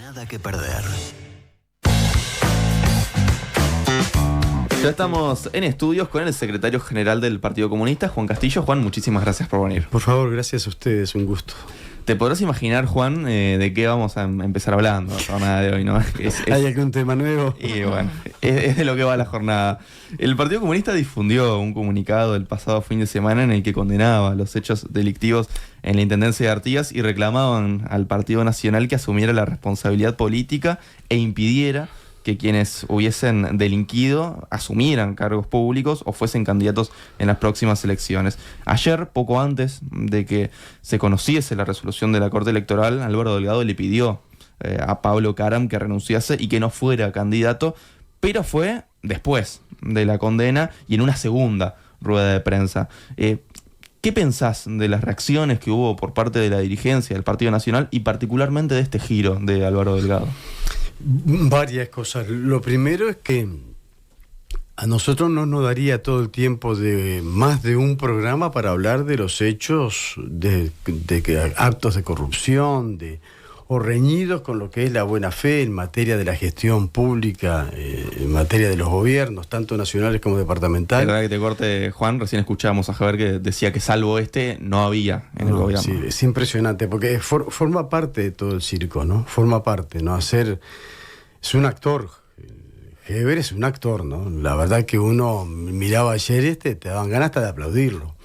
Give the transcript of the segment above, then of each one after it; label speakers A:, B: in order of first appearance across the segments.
A: Nada que perder.
B: Ya estamos en estudios con el secretario general del Partido Comunista, Juan Castillo. Juan, muchísimas gracias por venir.
C: Por favor, gracias a ustedes, un gusto.
B: Te podrás imaginar, Juan, de qué vamos a empezar hablando la jornada de hoy, ¿no?
C: ¿Hay algún tema nuevo?
B: Y bueno, es de lo que va la jornada. El Partido Comunista difundió un comunicado el pasado fin de semana en el que condenaba los hechos delictivos en la Intendencia de Artigas y reclamaban al Partido Nacional que asumiera la responsabilidad política e impidiera que quienes hubiesen delinquido asumieran cargos públicos o fuesen candidatos en las próximas elecciones. Ayer, poco antes de que se conociese la resolución de la Corte Electoral, Álvaro Delgado le pidió a Pablo Caram que renunciase y que no fuera candidato, pero fue después de la condena y en una segunda rueda de prensa. ¿Qué pensás de las reacciones que hubo por parte de la dirigencia del Partido Nacional y particularmente de este giro de Álvaro Delgado?
C: Varias cosas. Lo primero es que a nosotros no nos daría todo el tiempo de más de un programa para hablar de los hechos de actos de corrupción o reñidos con lo que es la buena fe en materia de la gestión pública, en materia de los gobiernos, tanto nacionales como departamentales.
B: La verdad que te corte, Juan, recién escuchábamos a Javier que decía que salvo no había en el gobierno.
C: Sí, es impresionante, porque forma parte de todo el circo, ¿no? Forma parte, ¿no? Es un actor. Heber es un actor, ¿no? La verdad que uno miraba ayer te daban ganas hasta de aplaudirlo.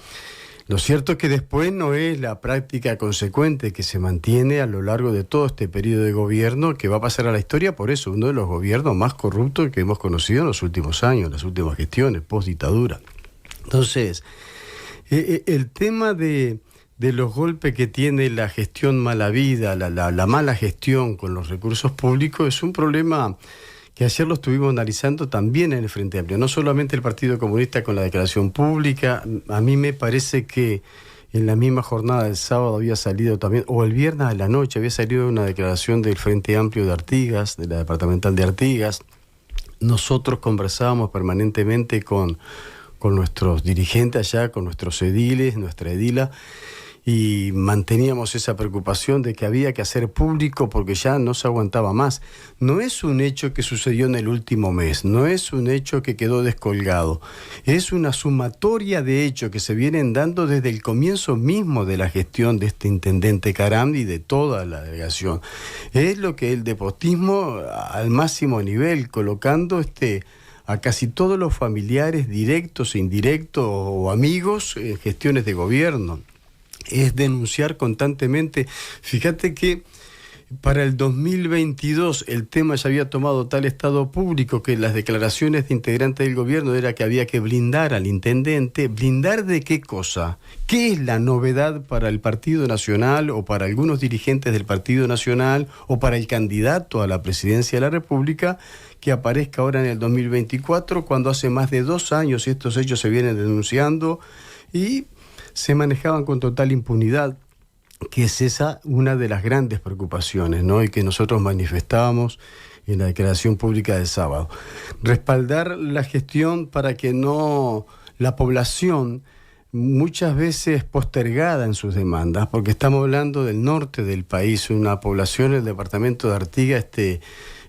C: Lo cierto es que después no es la práctica consecuente que se mantiene a lo largo de todo este periodo de gobierno que va a pasar a la historia, por eso, uno de los gobiernos más corruptos que hemos conocido en los últimos años, las últimas gestiones, post-dictadura. Entonces, el tema de los golpes que tiene la gestión mala vida, la mala gestión con los recursos públicos, es un problema que ayer lo estuvimos analizando también en el Frente Amplio, no solamente el Partido Comunista con la declaración pública. A mí me parece que en la misma jornada del sábado había salido también, o el viernes de la noche había salido una declaración del Frente Amplio de Artigas, de la departamental de Artigas. Nosotros conversábamos permanentemente con nuestros dirigentes allá, con nuestros ediles, nuestra edila, y manteníamos esa preocupación de que había que hacer público porque ya no se aguantaba más. No es un hecho que sucedió en el último mes, no es un hecho que quedó descolgado, es una sumatoria de hechos que se vienen dando desde el comienzo mismo de la gestión de este intendente Caram y de toda la delegación. Es lo que el despotismo al máximo nivel, colocando a casi todos los familiares directos e indirectos o amigos en gestiones de gobierno. Es denunciar constantemente. Fíjate que para el 2022 el tema ya había tomado tal estado público que las declaraciones de integrantes del gobierno era que había que blindar al intendente. ¿Blindar de qué cosa? ¿Qué es la novedad para el Partido Nacional o para algunos dirigentes del Partido Nacional o para el candidato a la presidencia de la República que aparezca ahora en el 2024 cuando hace más de 2 años estos hechos se vienen denunciando y se manejaban con total impunidad, que es esa una de las grandes preocupaciones, ¿no? Y que nosotros manifestábamos en la declaración pública del sábado. Respaldar la gestión para que no la población, muchas veces postergada en sus demandas, porque estamos hablando del norte del país, una población, el departamento de Artigas,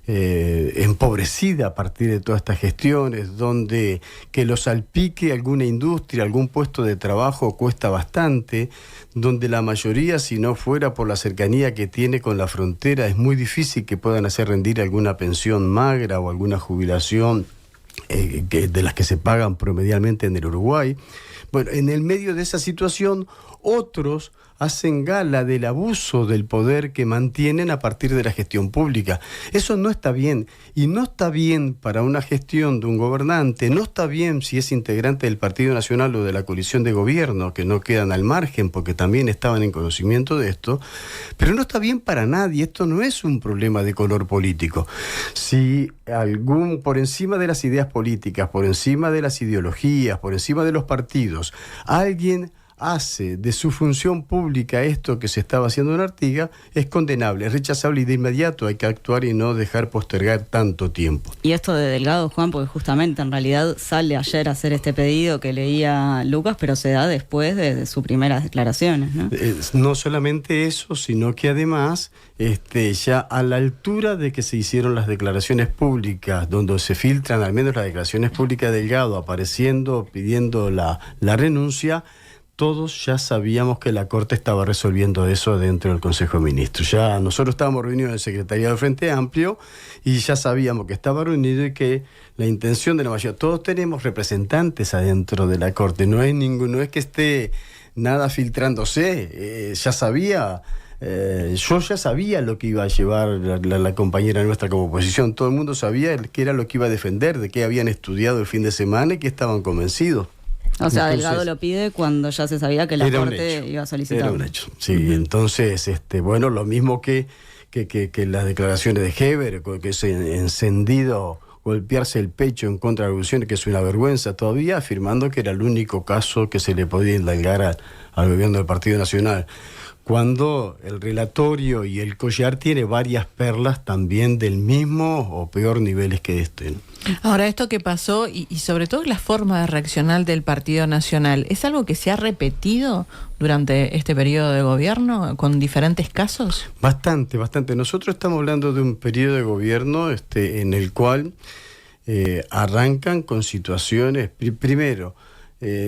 C: empobrecida a partir de todas estas gestiones, donde que lo salpique alguna industria, algún puesto de trabajo cuesta bastante, donde la mayoría, si no fuera por la cercanía que tiene con la frontera, es muy difícil que puedan hacer rendir alguna pensión magra o alguna jubilación de las que se pagan promedialmente en el Uruguay. Bueno, en el medio de esa situación, otros hacen gala del abuso del poder que mantienen a partir de la gestión pública. Eso no está bien, y no está bien para una gestión de un gobernante, no está bien si es integrante del Partido Nacional o de la coalición de gobierno, que no quedan al margen porque también estaban en conocimiento de esto, pero no está bien para nadie. Esto no es un problema de color político. Si por encima de las ideas políticas, por encima de las ideologías, por encima de los partidos, alguien hace de su función pública esto que se estaba haciendo en Artigas, es condenable, es rechazable y de inmediato hay que actuar y no dejar postergar tanto tiempo.
A: Y esto de Delgado, Juan, porque justamente en realidad sale ayer a hacer este pedido que leía Lucas, pero se da después de sus primeras declaraciones, ¿no?
C: No solamente eso, sino que además ya a la altura de que se hicieron las declaraciones públicas, donde se filtran al menos las declaraciones públicas de Delgado apareciendo, pidiendo la renuncia, todos ya sabíamos que la Corte estaba resolviendo eso dentro del Consejo de Ministros. Ya nosotros estábamos reunidos en el Secretariado del Frente Amplio y ya sabíamos que estaba reunido y que la intención de la mayoría, todos tenemos representantes adentro de la Corte, no es que esté nada filtrándose, ya sabía. Yo ya sabía lo que iba a llevar la compañera nuestra como oposición. Todo el mundo sabía qué era lo que iba a defender, de qué habían estudiado el fin de semana y que estaban convencidos.
A: O sea,
C: entonces,
A: Delgado lo pide cuando ya se sabía que la Corte iba a solicitar.
C: Era un hecho, sí. Entonces, bueno, lo mismo que las declaraciones de Heber, que ese encendido golpearse el pecho en contra de la revolución, que es una vergüenza todavía, afirmando que era el único caso que se le podía indalgar al gobierno del Partido Nacional, cuando el relatorio y el collar tiene varias perlas también del mismo o peor niveles que este, ¿no?
D: Ahora, esto que pasó y sobre todo la forma de reaccionar del Partido Nacional, ¿es algo que se ha repetido durante este periodo de gobierno con diferentes casos?
C: Bastante. Nosotros estamos hablando de un periodo de gobierno en el cual arrancan con situaciones, primero,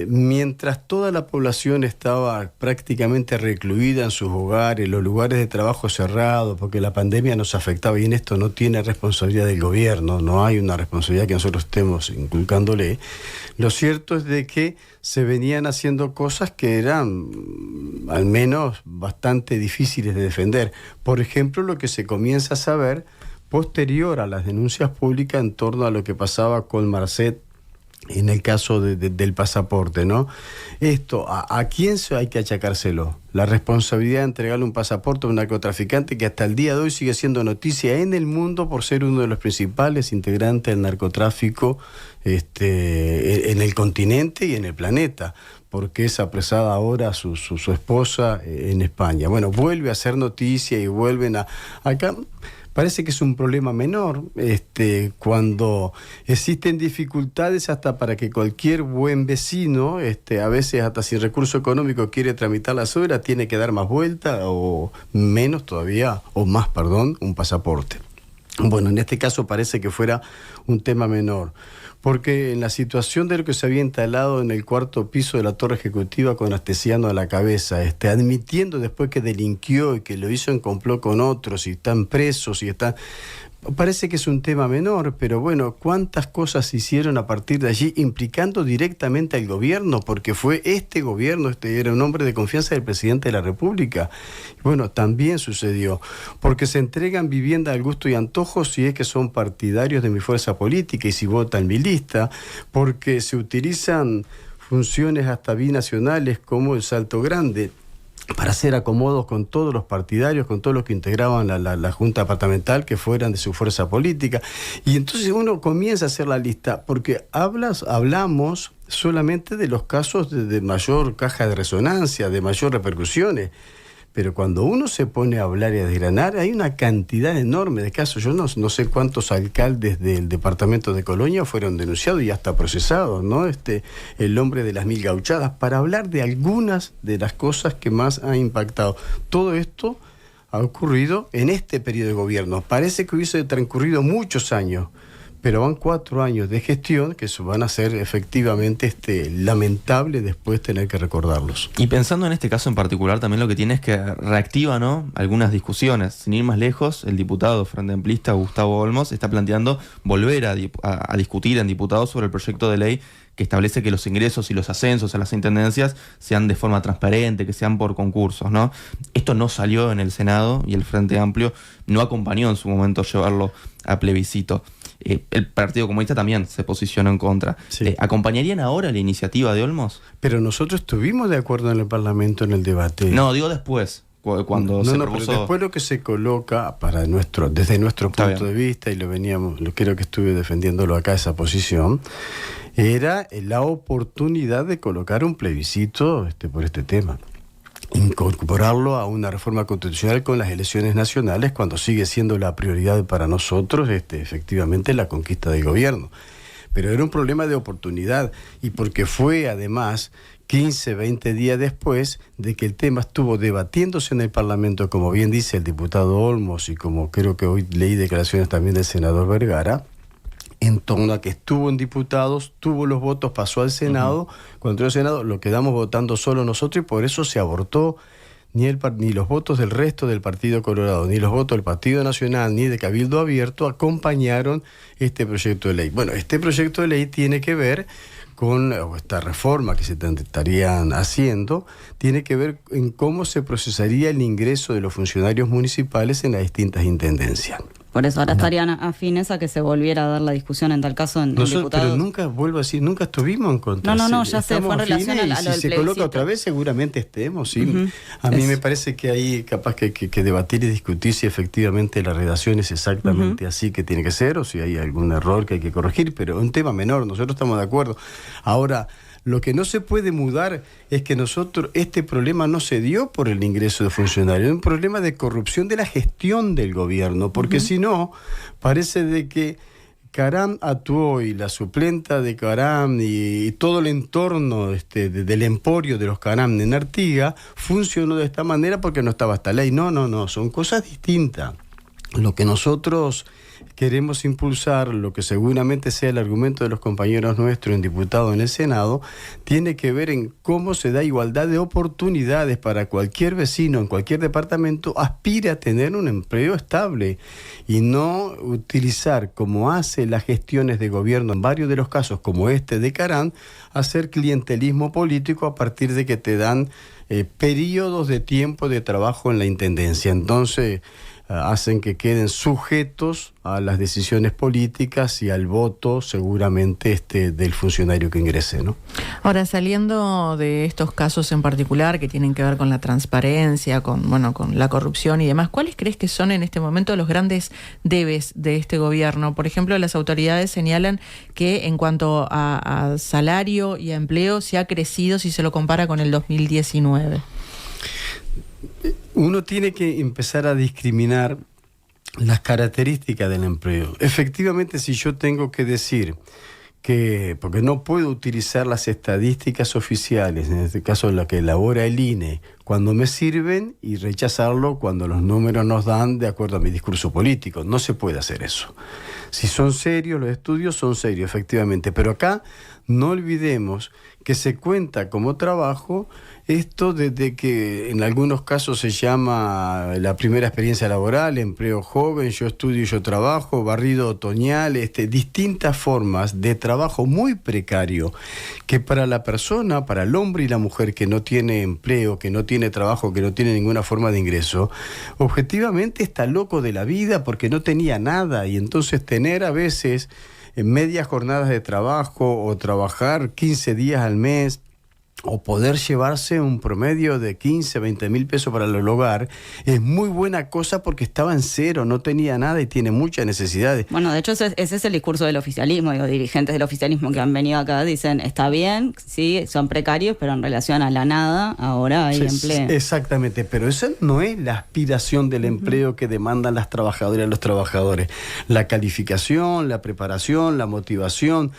C: mientras toda la población estaba prácticamente recluida en sus hogares, los lugares de trabajo cerrados, porque la pandemia nos afectaba, y en esto no tiene responsabilidad del gobierno, no hay una responsabilidad que nosotros estemos inculcándole. Lo cierto es de que se venían haciendo cosas que eran al menos bastante difíciles de defender. Por ejemplo, lo que se comienza a saber posterior a las denuncias públicas en torno a lo que pasaba con Marcet en el caso del pasaporte, ¿no? Esto, ¿a quién hay que achacárselo? La responsabilidad de entregarle un pasaporte a un narcotraficante que hasta el día de hoy sigue siendo noticia en el mundo por ser uno de los principales integrantes del narcotráfico en el continente y en el planeta, porque es apresada ahora su esposa en España. Bueno, vuelve a ser noticia y vuelven acá. Parece que es un problema menor cuando existen dificultades hasta para que cualquier buen vecino, a veces hasta sin recurso económico, quiere tramitar la obra, tiene que dar más vuelta o menos todavía, o más, perdón, un pasaporte. Bueno, en este caso parece que fuera un tema menor, porque en la situación de lo que se había instalado en el cuarto piso de la torre ejecutiva con Astesiano a la cabeza, admitiendo después que delinquió y que lo hizo en complot con otros y están presos y están... Parece que es un tema menor, pero bueno, ¿cuántas cosas se hicieron a partir de allí implicando directamente al gobierno? Porque fue este gobierno, era un hombre de confianza del presidente de la República. Bueno, también sucedió, porque se entregan vivienda al gusto y antojo si es que son partidarios de mi fuerza política y si votan mi lista, porque se utilizan funciones hasta binacionales como el Salto Grande, para hacer acomodos con todos los partidarios, con todos los que integraban la Junta Departamental, que fueran de su fuerza política. Y entonces uno comienza a hacer la lista, porque hablamos solamente de los casos de mayor caja de resonancia, de mayor repercusiones. Pero cuando uno se pone a hablar y a desgranar, hay una cantidad enorme de casos. Yo no sé cuántos alcaldes del departamento de Colonia fueron denunciados y hasta procesados, ¿no? El hombre de las 1000 gauchadas, para hablar de algunas de las cosas que más han impactado. Todo esto ha ocurrido en este periodo de gobierno. Parece que hubiese transcurrido muchos años, pero van 4 años de gestión que van a ser efectivamente lamentable después tener que recordarlos.
B: Y pensando en este caso en particular, también lo que tiene es que reactiva, ¿no?, algunas discusiones. Sin ir más lejos, el diputado frente amplista Gustavo Olmos está planteando volver a discutir en diputados sobre el proyecto de ley que establece que los ingresos y los ascensos a las intendencias sean de forma transparente, que sean por concursos, ¿no? Esto no salió en el Senado y el Frente Amplio no acompañó en su momento llevarlo a plebiscito. El Partido Comunista también se posicionó en contra.
C: Sí.
B: ¿Acompañarían ahora la iniciativa de Olmos?
C: Pero nosotros estuvimos de acuerdo en el Parlamento en el debate.
B: No, digo después, cuando se propuso...
C: Pero después lo que se coloca desde nuestro punto de vista, y creo que estuve defendiéndolo acá, esa posición, era la oportunidad de colocar un plebiscito por este tema. Incorporarlo a una reforma constitucional con las elecciones nacionales, cuando sigue siendo la prioridad para nosotros efectivamente la conquista del gobierno. Pero era un problema de oportunidad, y porque fue además 15, 20 días después de que el tema estuvo debatiéndose en el Parlamento, como bien dice el diputado Olmos, y como creo que hoy leí declaraciones también del senador Vergara, en torno a que estuvo en diputados, tuvo los votos, pasó al Senado. Cuando entró al Senado lo quedamos votando solo nosotros, y por eso se abortó. Ni los votos del resto del Partido Colorado, ni los votos del Partido Nacional, ni de Cabildo Abierto acompañaron este proyecto de ley. Bueno, este proyecto de ley tiene que ver con esta reforma que se estarían haciendo, tiene que ver en cómo se procesaría el ingreso de los funcionarios municipales en las distintas intendencias.
A: Por eso ahora estarían afines a que se volviera a dar la discusión en tal caso en diputados.
C: Pero nunca, vuelvo a decir, nunca estuvimos en contra.
A: No, ya sé, fue en relación a lo del
C: plebiscito. Si se coloca otra vez, seguramente estemos, sí. A mí me parece que hay capaz que debatir y discutir si efectivamente la redacción es exactamente así que tiene que ser, o si hay algún error que hay que corregir, pero es un tema menor, nosotros estamos de acuerdo. Ahora, lo que no se puede mudar es que este problema no se dio por el ingreso de funcionarios, es un problema de corrupción de la gestión del gobierno, porque si no, parece de que Caram actuó, y la suplenta de Caram y todo el entorno del emporio de los Caram en Artigas funcionó de esta manera porque no estaba esta ley. No, son cosas distintas. Lo que nosotros queremos impulsar, lo que seguramente sea el argumento de los compañeros nuestros en diputados en el Senado, tiene que ver en cómo se da igualdad de oportunidades para cualquier vecino en cualquier departamento aspire a tener un empleo estable, y no utilizar, como hace las gestiones de gobierno en varios de los casos, como este de Caram, hacer clientelismo político a partir de que te dan periodos de tiempo de trabajo en la intendencia. Entonces hacen que queden sujetos a las decisiones políticas y al voto seguramente del funcionario que ingrese, ¿no?
D: Ahora, saliendo de estos casos en particular que tienen que ver con la transparencia, con la corrupción y demás, ¿cuáles crees que son en este momento los grandes debes de este gobierno? Por ejemplo, las autoridades señalan que en cuanto a salario y a empleo se ha crecido si se lo compara con el 2019.
C: Uno tiene que empezar a discriminar las características del empleo. Efectivamente, si yo tengo que decir porque no puedo utilizar las estadísticas oficiales, en este caso la que elabora el INE, cuando me sirven, y rechazarlo cuando los números nos dan de acuerdo a mi discurso político. No se puede hacer eso. Si son serios los estudios, son serios, efectivamente. Pero acá no olvidemos que se cuenta como trabajo esto desde que en algunos casos se llama la primera experiencia laboral, empleo joven, yo estudio y yo trabajo, barrido otoñal, distintas formas de trabajo muy precario que para la persona, para el hombre y la mujer que no tiene empleo, que no tiene trabajo, que no tiene ninguna forma de ingreso, objetivamente está loco de la vida porque no tenía nada, y entonces tener a veces en medias jornadas de trabajo o trabajar 15 días al mes o poder llevarse un promedio de 15, 20 mil pesos para el hogar, es muy buena cosa porque estaba en cero, no tenía nada y tiene muchas necesidades.
A: Bueno, de hecho ese es el discurso del oficialismo. Digo, dirigentes del oficialismo que han venido acá dicen, está bien, sí, son precarios, pero en relación a la nada, ahora hay empleo.
C: Exactamente, pero esa no es la aspiración del empleo que demandan las trabajadoras y los trabajadores. La calificación, la preparación, la motivación,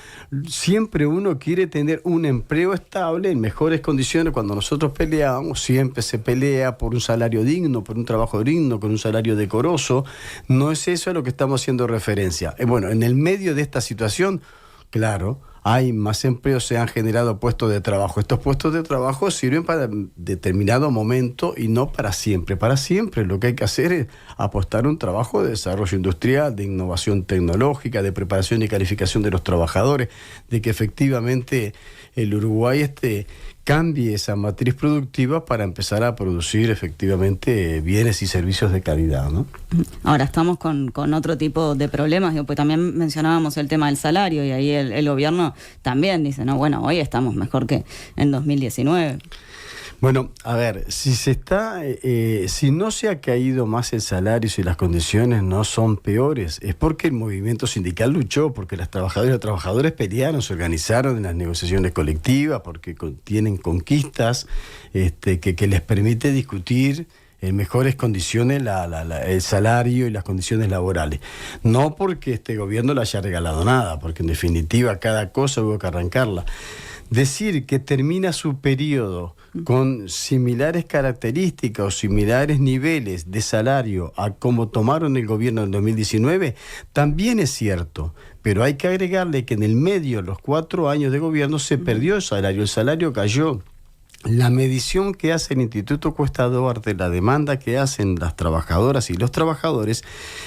C: siempre uno quiere tener un empleo estable en mejores condiciones. Cuando nosotros peleamos, siempre se pelea por un salario digno, por un trabajo digno, con un salario decoroso. No es eso a lo que estamos haciendo referencia. Bueno, en el medio de esta situación, claro, hay más empleos, se han generado puestos de trabajo. Estos puestos de trabajo sirven para determinado momento y no para siempre. Para siempre lo que hay que hacer es apostar a un trabajo de desarrollo industrial, de innovación tecnológica, de preparación y calificación de los trabajadores, de que efectivamente el Uruguay cambie esa matriz productiva para empezar a producir efectivamente bienes y servicios de calidad, ¿no?
A: Ahora estamos con otro tipo de problemas, pues también mencionábamos el tema del salario, y ahí el gobierno también dice, no, bueno, hoy estamos mejor que en 2019.
C: Bueno, a ver, si no se ha caído más el salario, si las condiciones no son peores, es porque el movimiento sindical luchó, porque las trabajadoras y los trabajadores pelearon, se organizaron en las negociaciones colectivas, porque tienen conquistas que les permite discutir en mejores condiciones el salario y las condiciones laborales. No porque este gobierno le haya regalado nada, porque en definitiva cada cosa hubo que arrancarla. Decir que termina su periodo con similares características o similares niveles de salario a como tomaron el gobierno en 2019, también es cierto, pero hay que agregarle que en el medio, los 4 años de gobierno, se perdió el salario cayó. La medición que hace el Instituto Cuesta Duarte, la demanda que hacen las trabajadoras y los trabajadores,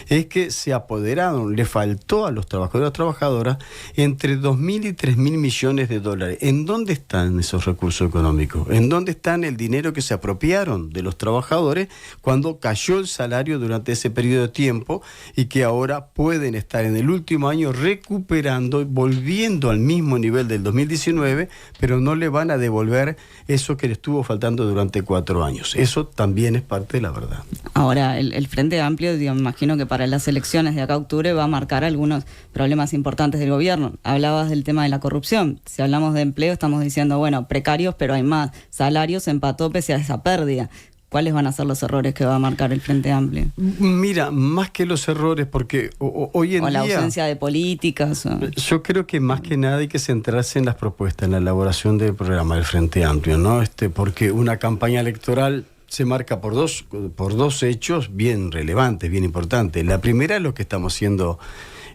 C: es que se apoderaron, le faltó a los trabajadores y las trabajadoras entre 2.000 y 3.000 millones de dólares. ¿En dónde están esos recursos económicos? ¿En dónde están el dinero que se apropiaron de los trabajadores cuando cayó el salario durante ese periodo de tiempo y que ahora pueden estar en el último año recuperando, volviendo al mismo nivel del 2019, pero no le van a devolver eso que le estuvo faltando durante 4 años? Eso también es parte de la verdad.
A: Ahora, el Frente Amplio, me imagino que para las elecciones de acá a octubre va a marcar algunos problemas importantes del gobierno. Hablabas del tema de la corrupción. Si hablamos de empleo, estamos diciendo, bueno, precarios, pero hay más. Salarios empató pese a esa pérdida. ¿Cuáles van a ser los errores que va a marcar el Frente Amplio?
C: Mira, más que los errores, porque hoy en día...
A: O la ausencia de políticas.
C: Yo creo que más que nada hay que centrarse en las propuestas, en la elaboración del programa del Frente Amplio, ¿no? Porque una campaña electoral se marca por dos hechos bien relevantes, bien importantes. La primera es lo que estamos haciendo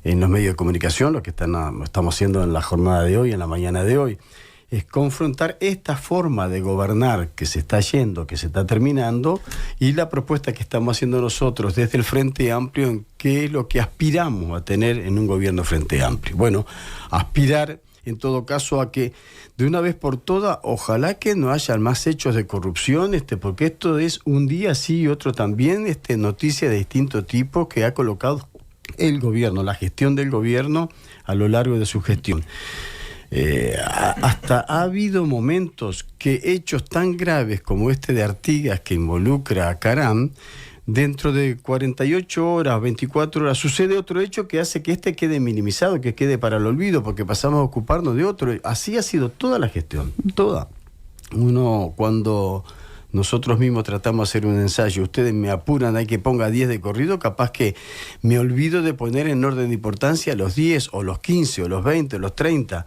C: en los medios de comunicación, lo que estamos haciendo en la jornada de hoy, en la mañana de hoy. Es confrontar esta forma de gobernar que se está yendo, que se está terminando, y la propuesta que estamos haciendo nosotros desde el Frente Amplio en qué es lo que aspiramos a tener en un gobierno Frente Amplio. Bueno, aspirar en todo caso a que de una vez por todas, ojalá que no haya más hechos de corrupción, porque esto es un día sí y otro también, noticias de distinto tipo que ha colocado el gobierno, la gestión del gobierno a lo largo de su gestión. Hasta ha habido momentos que hechos tan graves como este de Artigas, que involucra a Caram, dentro de 48 horas, 24 horas, sucede otro hecho que hace que quede minimizado, que quede para el olvido, porque pasamos a ocuparnos de otro. Así ha sido toda la gestión, toda. Cuando nosotros mismos tratamos de hacer un ensayo, ustedes me apuran, hay que ponga 10 de corrido, capaz que me olvido de poner en orden de importancia los 10 o los 15 o los 20 o los 30.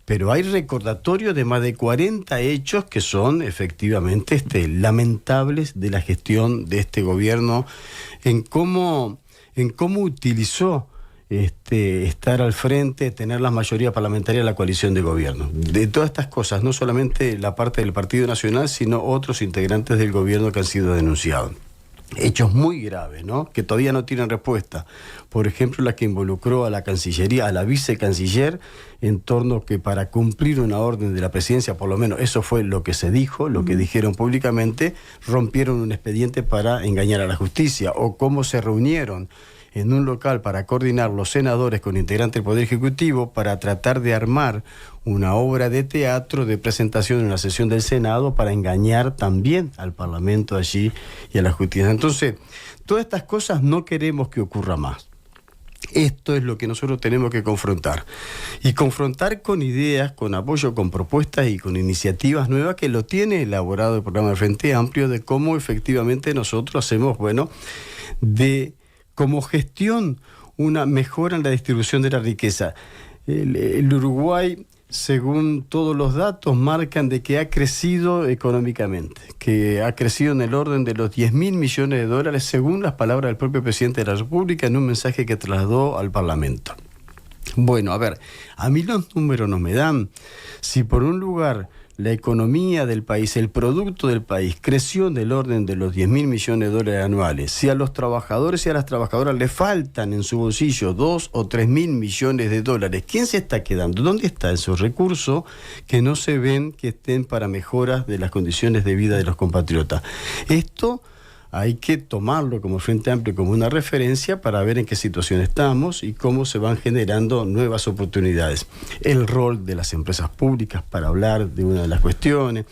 C: Pero hay recordatorios de más de 40 hechos que son efectivamente lamentables de la gestión de este gobierno en cómo utilizó estar al frente, tener la mayoría parlamentaria de la coalición de gobierno. De todas estas cosas, no solamente la parte del Partido Nacional, sino otros integrantes del gobierno que han sido denunciados. Hechos muy graves, ¿no? Que todavía no tienen respuesta. Por ejemplo, la que involucró a la Cancillería, a la vicecanciller, en torno que para cumplir una orden de la presidencia, por lo menos eso fue lo que se dijo, lo que dijeron públicamente, rompieron un expediente para engañar a la justicia, o cómo se reunieron en un local para coordinar los senadores con integrantes del Poder Ejecutivo para tratar de armar una obra de teatro de presentación en una sesión del Senado para engañar también al Parlamento allí y a la justicia. Entonces, todas estas cosas no queremos que ocurra más. Esto es lo que nosotros tenemos que confrontar. Y confrontar con ideas, con apoyo, con propuestas y con iniciativas nuevas que lo tiene elaborado el programa del Frente Amplio de cómo efectivamente nosotros hacemos, como gestión, una mejora en la distribución de la riqueza. El Uruguay, según todos los datos, marcan de que ha crecido económicamente, que ha crecido en el orden de los 10.000 millones de dólares, según las palabras del propio presidente de la República en un mensaje que trasladó al Parlamento. Bueno, a ver, a mí los números no me dan. Si por un lugar la economía del país, el producto del país, creció en el orden de los 10.000 millones de dólares anuales. Si a los trabajadores y a las trabajadoras le faltan en su bolsillo 2 o 3.000 millones de dólares, ¿quién se está quedando? ¿Dónde están esos recursos que no se ven que estén para mejoras de las condiciones de vida de los compatriotas? Esto hay que tomarlo como Frente Amplio, como una referencia para ver en qué situación estamos y cómo se van generando nuevas oportunidades. El rol de las empresas públicas para hablar de una de las cuestiones,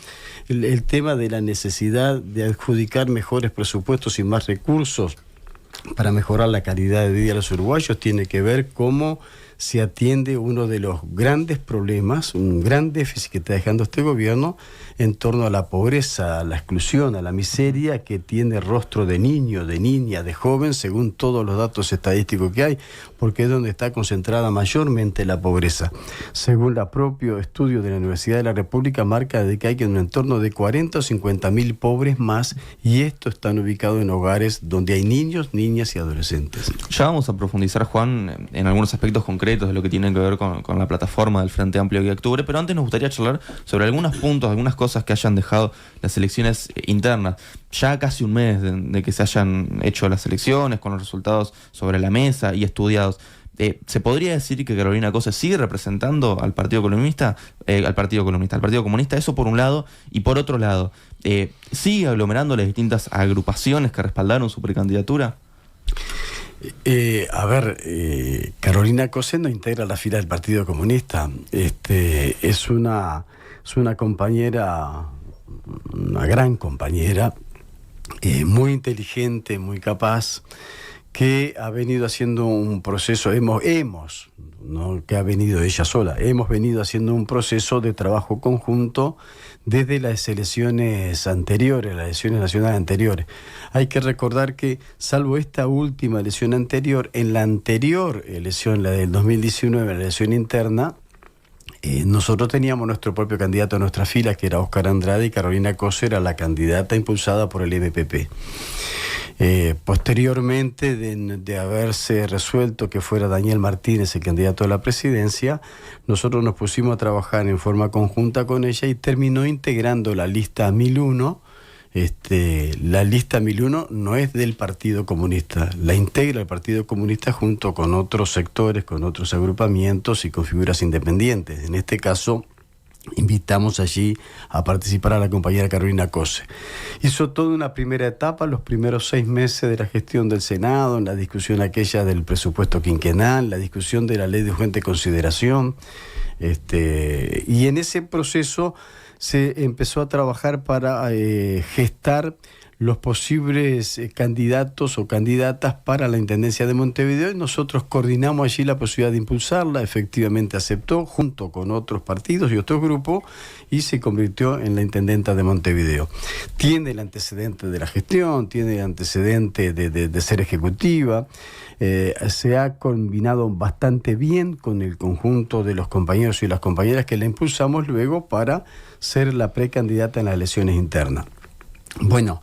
C: el tema de la necesidad de adjudicar mejores presupuestos y más recursos para mejorar la calidad de vida de los uruguayos, tiene que ver cómo se atiende uno de los grandes problemas, un gran déficit que está dejando este gobierno en torno a la pobreza, a la exclusión, a la miseria, que tiene rostro de niño, de niña, de joven, según todos los datos estadísticos que hay, porque es donde está concentrada mayormente la pobreza. Según el propio estudio de la Universidad de la República, marca de que hay un entorno de 40 o 50 mil pobres más, y estos están ubicados en hogares donde hay niños, niñas y adolescentes.
B: Ya vamos a profundizar, Juan, en algunos aspectos concretos de lo que tiene que ver con la plataforma del Frente Amplio de Octubre, pero antes nos gustaría charlar sobre algunos puntos, algunas cosas que hayan dejado las elecciones internas. Ya casi un mes de que se hayan hecho las elecciones, con los resultados sobre la mesa y estudiados. ¿Se podría decir que Carolina Cose sigue representando al Partido Comunista? Al Partido Comunista, eso por un lado, y por otro lado, ¿sigue aglomerando las distintas agrupaciones que respaldaron su precandidatura?
C: Carolina Cose no integra la fila del Partido Comunista. Es una compañera, una gran compañera, muy inteligente, muy capaz, que ha venido haciendo un proceso, no que ha venido ella sola, hemos venido haciendo un proceso de trabajo conjunto desde las elecciones anteriores, las elecciones nacionales anteriores. Hay que recordar que, salvo esta última elección anterior, en la anterior elección, la del 2019, la elección interna, nosotros teníamos nuestro propio candidato a nuestra fila, que era Óscar Andrade, y Carolina Cose era la candidata impulsada por el MPP. Posteriormente de haberse resuelto que fuera Daniel Martínez el candidato a la presidencia, nosotros nos pusimos a trabajar en forma conjunta con ella y terminó integrando la lista 1001. La lista 1001 no es del Partido Comunista, la integra el Partido Comunista junto con otros sectores, con otros agrupamientos y con figuras independientes. En este caso, invitamos allí a participar a la compañera Carolina Cose. Hizo toda una primera etapa, los primeros 6 meses de la gestión del Senado, en la discusión aquella del presupuesto quinquenal, la discusión de la ley de urgente consideración, y en ese proceso se empezó a trabajar para gestar los posibles candidatos o candidatas para la Intendencia de Montevideo, y nosotros coordinamos allí la posibilidad de impulsarla. Efectivamente aceptó, junto con otros partidos y otros grupos, y se convirtió en la Intendenta de Montevideo. Tiene el antecedente de la gestión, tiene el antecedente de ser ejecutiva, se ha combinado bastante bien con el conjunto de los compañeros y las compañeras que la impulsamos luego para ser la precandidata en las elecciones internas. Bueno,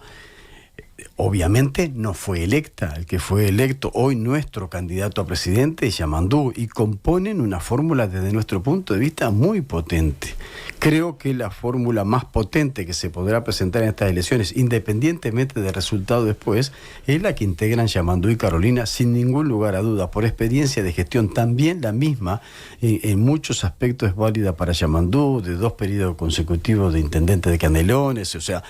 C: obviamente no fue electa. El que fue electo hoy nuestro candidato a presidente es Yamandú, y componen una fórmula desde nuestro punto de vista muy potente. Creo que la fórmula más potente que se podrá presentar en estas elecciones, independientemente del resultado después, es la que integran Yamandú y Carolina, sin ningún lugar a duda, por experiencia de gestión. También la misma, en muchos aspectos, es válida para Yamandú, de 2 periodos consecutivos de intendente de Canelones. O sea,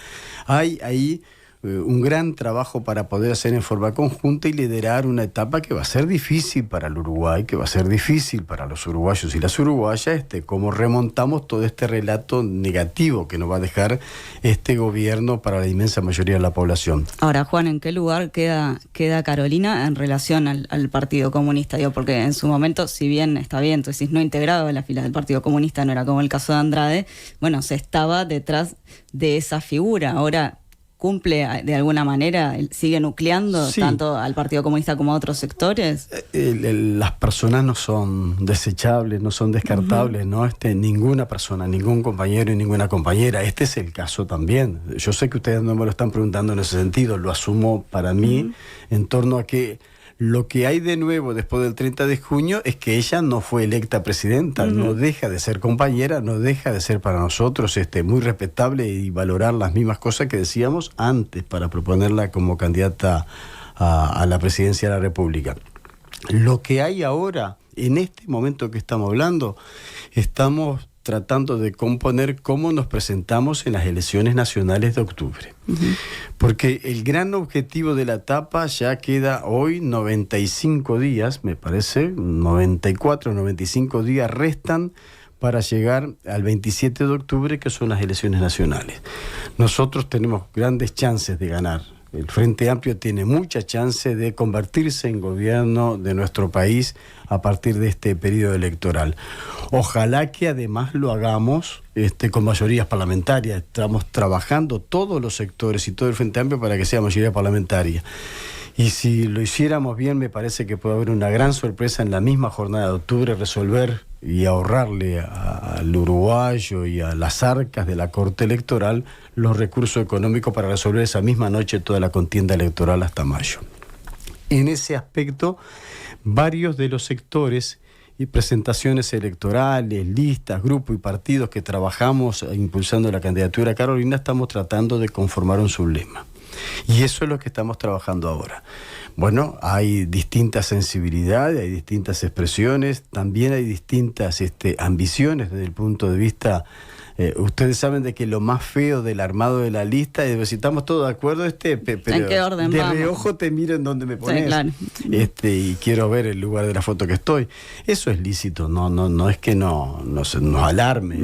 C: hay ahí un gran trabajo para poder hacer en forma conjunta y liderar una etapa que va a ser difícil para el Uruguay, que va a ser difícil para los uruguayos y las uruguayas, cómo remontamos todo este relato negativo que nos va a dejar este gobierno para la inmensa mayoría de la población.
A: Ahora, Juan, ¿en qué lugar queda Carolina en relación al Partido Comunista? Digo, porque en su momento, si bien está bien, tú decís, no integrado en la fila del Partido Comunista, no era como el caso de Andrade, bueno, se estaba detrás de esa figura. Ahora, ¿cumple de alguna manera, sigue nucleando tanto al Partido Comunista como a otros sectores?
C: Las personas no son desechables, no son descartables, ¿no? Ninguna persona, ningún compañero y ninguna compañera. Este es el caso también. Yo sé que ustedes no me lo están preguntando en ese sentido, lo asumo para mí, en torno a que lo que hay de nuevo después del 30 de junio es que ella no fue electa presidenta, no deja de ser compañera, no deja de ser para nosotros muy respetable y valorar las mismas cosas que decíamos antes para proponerla como candidata a la presidencia de la República. Lo que hay ahora, en este momento que estamos hablando, estamos tratando de componer cómo nos presentamos en las elecciones nacionales de octubre. Porque el gran objetivo de la etapa ya queda hoy 95 días, me parece, 94, 95 días restan para llegar al 27 de octubre, que son las elecciones nacionales. Nosotros tenemos grandes chances de ganar. El Frente Amplio tiene mucha chance de convertirse en gobierno de nuestro país a partir de este periodo electoral. Ojalá que además lo hagamos con mayorías parlamentarias. Estamos trabajando todos los sectores y todo el Frente Amplio para que sea mayoría parlamentaria. Y si lo hiciéramos bien, me parece que puede haber una gran sorpresa en la misma jornada de octubre, resolver y ahorrarle al uruguayo y a las arcas de la Corte Electoral los recursos económicos para resolver esa misma noche toda la contienda electoral hasta mayo. En ese aspecto, varios de los sectores y presentaciones electorales, listas, grupos y partidos que trabajamos impulsando la candidatura a Carolina, estamos tratando de conformar un sublema. Y eso es lo que estamos trabajando ahora. Bueno, hay distintas sensibilidades, hay distintas expresiones, también hay distintas ambiciones desde el punto de vista. Ustedes saben de que lo más feo del armado de la lista es si estamos todos de acuerdo, pero
A: ¿en qué orden
C: de
A: vamos?
C: reojo te miro en donde me pones,
A: sí, claro.
C: Y quiero ver el lugar de la foto que estoy. Eso es lícito, no es que nos alarme,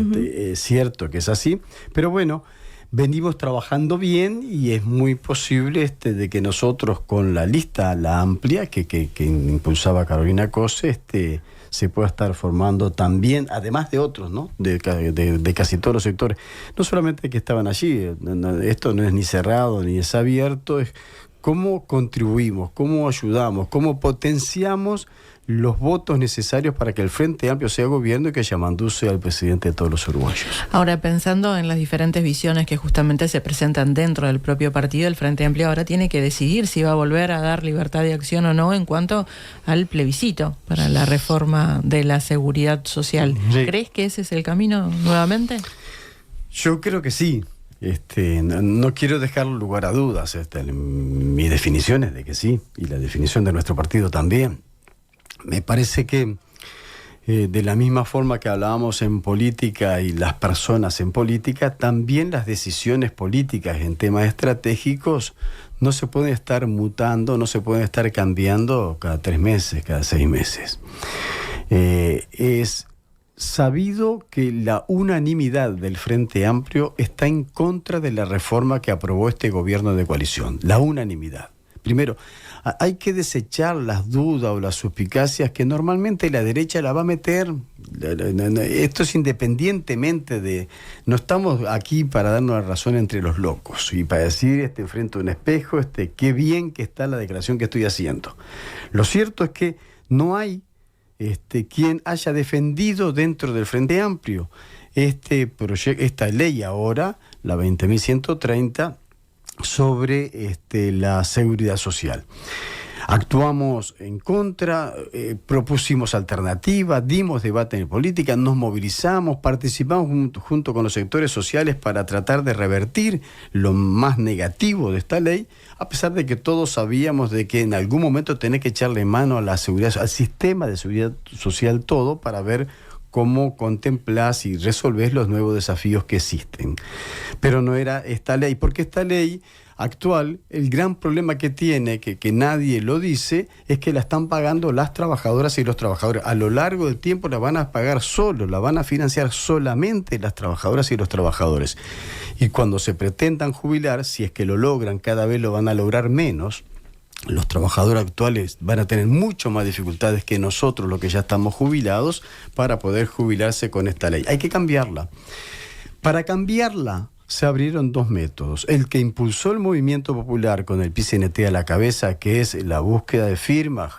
C: es cierto que es así, pero bueno, venimos trabajando bien y es muy posible de que nosotros con la lista, la amplia, que impulsaba Carolina Cose, se pueda estar formando también, además de otros, ¿no? De casi todos los sectores. No solamente que estaban allí, esto no es ni cerrado ni es abierto, es cómo contribuimos, cómo ayudamos, cómo potenciamos los votos necesarios para que el Frente Amplio sea gobierno y que Yamandú sea el presidente de todos los uruguayos.
D: Ahora, pensando en las diferentes visiones que justamente se presentan dentro del propio partido, el Frente Amplio ahora tiene que decidir si va a volver a dar libertad de acción o no en cuanto al plebiscito para la reforma de la seguridad social. Sí. ¿Crees que ese es el camino nuevamente?
C: Yo creo que sí. No quiero dejar lugar a dudas. Mi definición es de que sí, y la definición de nuestro partido también. Me parece que de la misma forma que hablábamos en política y las personas en política, también las decisiones políticas en temas estratégicos no se pueden estar mutando, no se pueden estar cambiando cada 3 meses, cada 6 meses. Es sabido que la unanimidad del Frente Amplio está en contra de la reforma que aprobó este gobierno de coalición. La unanimidad. Primero, hay que desechar las dudas o las suspicacias que normalmente la derecha la va a meter. Esto es independientemente de... No estamos aquí para darnos la razón entre los locos y para decir frente a un espejo qué bien que está la declaración que estoy haciendo. Lo cierto es que no hay quien haya defendido dentro del Frente Amplio esta ley ahora, la 20.130, sobre la seguridad social. Actuamos en contra, propusimos alternativas, dimos debate en política, nos movilizamos, participamos junto con los sectores sociales para tratar de revertir lo más negativo de esta ley, a pesar de que todos sabíamos de que en algún momento tenés que echarle mano a la seguridad, al sistema de seguridad social todo, para ver cómo contemplás y resolvés los nuevos desafíos que existen. Pero no era esta ley, porque esta ley actual, el gran problema que tiene, que nadie lo dice, es que la están pagando las trabajadoras y los trabajadores. A lo largo del tiempo la van a pagar solo, la van a financiar solamente las trabajadoras y los trabajadores. Y cuando se pretendan jubilar, si es que lo logran, cada vez lo van a lograr menos. Los trabajadores actuales van a tener mucho más dificultades que nosotros, los que ya estamos jubilados, para poder jubilarse con esta ley. Hay que cambiarla. Para cambiarla se abrieron 2 métodos. El que impulsó el movimiento popular con el PCNT a la cabeza, que es la búsqueda de firmas,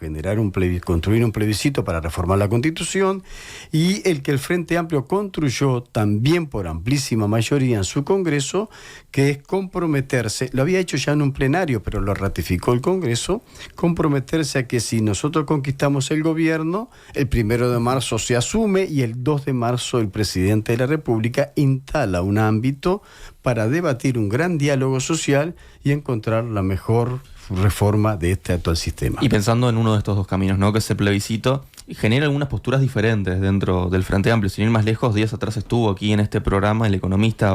C: construir un plebiscito para reformar la Constitución, y el que el Frente Amplio construyó también por amplísima mayoría en su Congreso, que es comprometerse, lo había hecho ya en un plenario, pero lo ratificó el Congreso, comprometerse a que si nosotros conquistamos el gobierno, el 1 de marzo se asume y el 2 de marzo el presidente de la República instala un ámbito para debatir un gran diálogo social y encontrar la mejor reforma de este actual sistema.
B: Y pensando en uno de estos dos caminos, ¿no? Que es el plebiscito, genera algunas posturas diferentes dentro del Frente Amplio. Sin ir más lejos, días atrás estuvo aquí en este programa el economista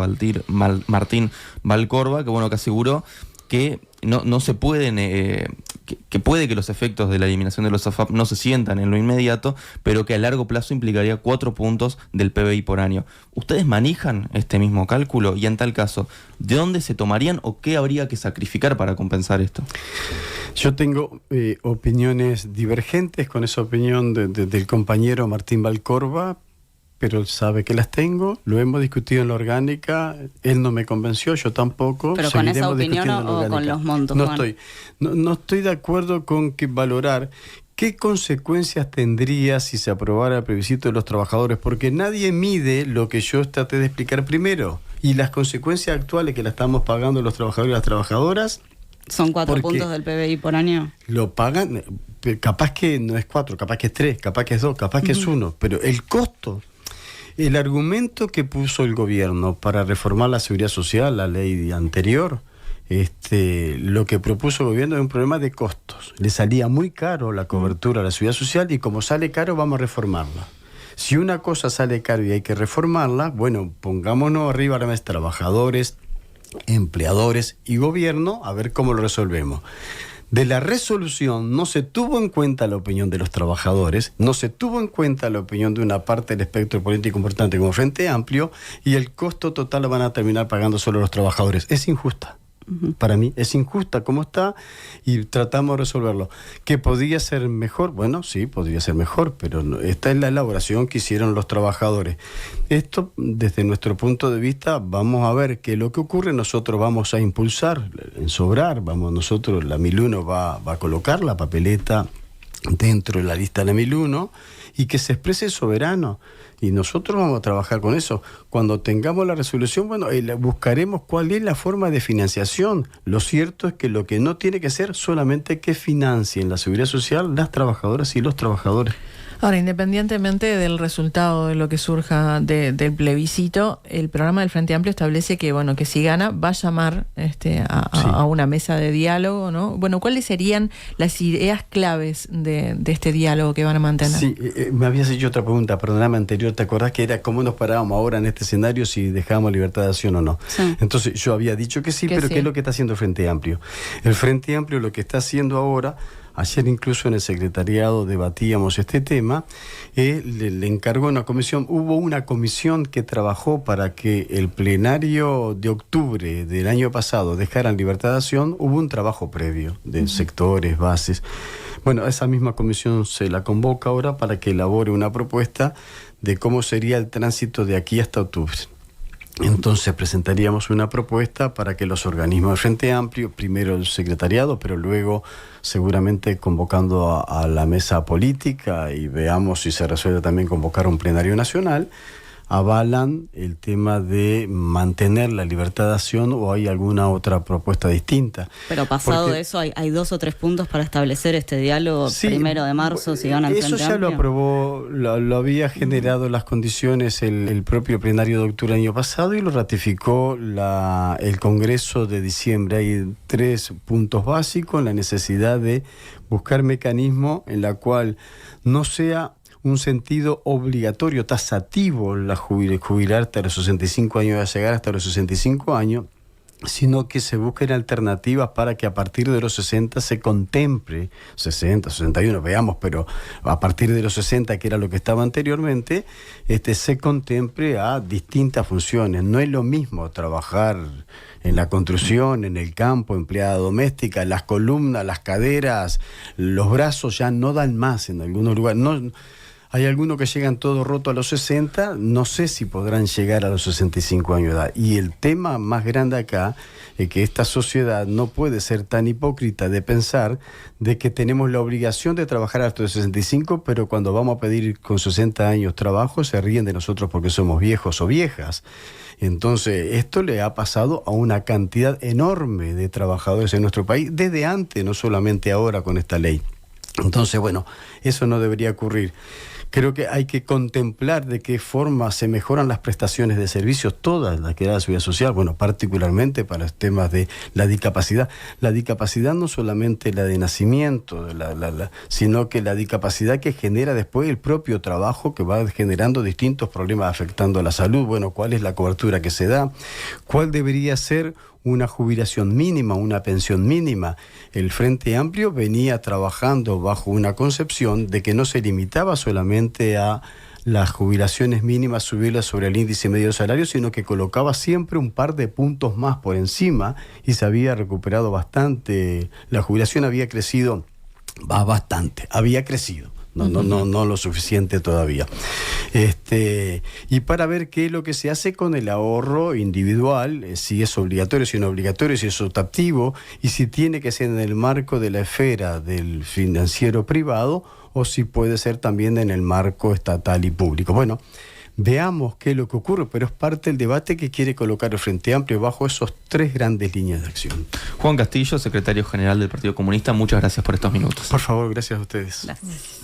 B: Martín Valcorba, que aseguró que no se pueden, que puede que los efectos de la eliminación de los AFAP no se sientan en lo inmediato, pero que a largo plazo implicaría 4 puntos del PBI por año. ¿Ustedes manejan este mismo cálculo? Y en tal caso, ¿de dónde se tomarían o qué habría que sacrificar para compensar esto?
C: Yo tengo opiniones divergentes con esa opinión del compañero Martín Valcorba, pero él sabe que las tengo, lo hemos discutido en la orgánica, él no me convenció, yo tampoco.
A: ¿Pero con esa opinión o con los montos,
C: no
A: Juan?
C: No estoy de acuerdo con que valorar qué consecuencias tendría si se aprobara el plebiscito de los trabajadores, porque nadie mide lo que yo traté de explicar primero, y las consecuencias actuales que la estamos pagando los trabajadores y las trabajadoras.
A: ¿Son 4 puntos del PBI por año?
C: Lo pagan, capaz que no es 4, capaz que es 3, capaz que es 2, capaz que es 1, pero el costo... El argumento que puso el gobierno para reformar la seguridad social, la ley anterior, lo que propuso el gobierno es un problema de costos. Le salía muy caro la cobertura a la seguridad social y como sale caro vamos a reformarla. Si una cosa sale caro y hay que reformarla, bueno, pongámonos arriba a la mesa trabajadores, empleadores y gobierno a ver cómo lo resolvemos. De la resolución no se tuvo en cuenta la opinión de los trabajadores, no se tuvo en cuenta la opinión de una parte del espectro político importante como Frente Amplio, y el costo total lo van a terminar pagando solo los trabajadores. Es injusta. Para mí es injusta como está y tratamos de resolverlo. ¿Que podría ser mejor? Bueno, sí, podría ser mejor, pero esta es la elaboración que hicieron los trabajadores. Esto, desde nuestro punto de vista, vamos a ver que lo que ocurre, nosotros vamos a impulsar en Sobrar, nosotros, la 1001 va a colocar la papeleta dentro de la lista de la 1001 y que se exprese soberano. Y nosotros vamos a trabajar con eso. Cuando tengamos la resolución, buscaremos cuál es la forma de financiación. Lo cierto es que lo que no tiene que ser solamente que financien la seguridad social las trabajadoras y los trabajadores.
D: Ahora, independientemente del resultado de lo que surja del plebiscito, el programa del Frente Amplio establece que, que si gana va a llamar a una mesa de diálogo, ¿no? Bueno, ¿cuáles serían las ideas claves de este diálogo que van a mantener?
C: Sí, me habías hecho otra pregunta, perdóname, anterior, ¿te acordás que era cómo nos parábamos ahora en este escenario si dejábamos libertad de acción o no?
A: Sí.
C: Entonces, yo había dicho que sí, pero sí. ¿Qué es lo que está haciendo el Frente Amplio? El Frente Amplio lo que está haciendo ahora... Ayer incluso en el secretariado debatíamos este tema, le encargó una comisión, hubo una comisión que trabajó para que el plenario de octubre del año pasado dejaran libertad de acción, hubo un trabajo previo de sectores, bases. Bueno, esa misma comisión se la convoca ahora para que elabore una propuesta de cómo sería el tránsito de aquí hasta octubre. Entonces presentaríamos una propuesta para que los organismos de Frente Amplio, primero el secretariado, pero luego seguramente convocando a la mesa política y veamos si se resuelve también convocar un plenario nacional, avalan el tema de mantener la libertad de acción o hay alguna otra propuesta distinta.
A: Pero pasado eso, hay 2 o 3 puntos para establecer este diálogo, sí, 1 de marzo, si gana el Frente Amplio.
C: Eso ya lo aprobó, lo había generado las condiciones el propio plenario de octubre del año pasado y lo ratificó el Congreso de diciembre. Hay 3 puntos básicos, la necesidad de buscar mecanismo en la cual no sea un sentido obligatorio, taxativo, jubilar hasta los 65 años, llegar hasta los 65 años, sino que se busquen alternativas para que a partir de los 60 se contemple, 60, 61, veamos, pero a partir de los 60, que era lo que estaba anteriormente, se contemple a distintas funciones. No es lo mismo trabajar en la construcción, en el campo, empleada doméstica, las columnas, las caderas, los brazos ya no dan más en algunos lugares. Hay algunos que llegan todo roto a los 60, no sé si podrán llegar a los 65 años de edad. Y el tema más grande acá es que esta sociedad no puede ser tan hipócrita de pensar de que tenemos la obligación de trabajar hasta los 65, pero cuando vamos a pedir con 60 años trabajo se ríen de nosotros porque somos viejos o viejas. Entonces, esto le ha pasado a una cantidad enorme de trabajadores en nuestro país, desde antes, no solamente ahora con esta ley. Entonces, bueno, eso no debería ocurrir. Creo que hay que contemplar de qué forma se mejoran las prestaciones de servicios, todas las que da la Seguridad Social, bueno, particularmente para los temas de la discapacidad. La discapacidad no solamente la de nacimiento, sino que la discapacidad que genera después el propio trabajo, que va generando distintos problemas afectando a la salud. Bueno, ¿cuál es la cobertura que se da? ¿Cuál debería ser una jubilación mínima, una pensión mínima? El Frente Amplio venía trabajando bajo una concepción de que no se limitaba solamente a las jubilaciones mínimas, subirlas sobre el índice medio de salario, sino que colocaba siempre un par de puntos más por encima, y se había recuperado bastante. La jubilación había crecido bastante, había crecido. No lo suficiente todavía. Y para ver qué es lo que se hace con el ahorro individual, si es obligatorio, si no es obligatorio, si es optativo, y si tiene que ser en el marco de la esfera del financiero privado, o si puede ser también en el marco estatal y público. Bueno, veamos qué es lo que ocurre, pero es parte del debate que quiere colocar el Frente Amplio bajo esos 3 grandes líneas de acción.
B: Juan Castillo, secretario general del Partido Comunista, muchas gracias por estos minutos.
C: Por favor, gracias a ustedes.
A: Gracias.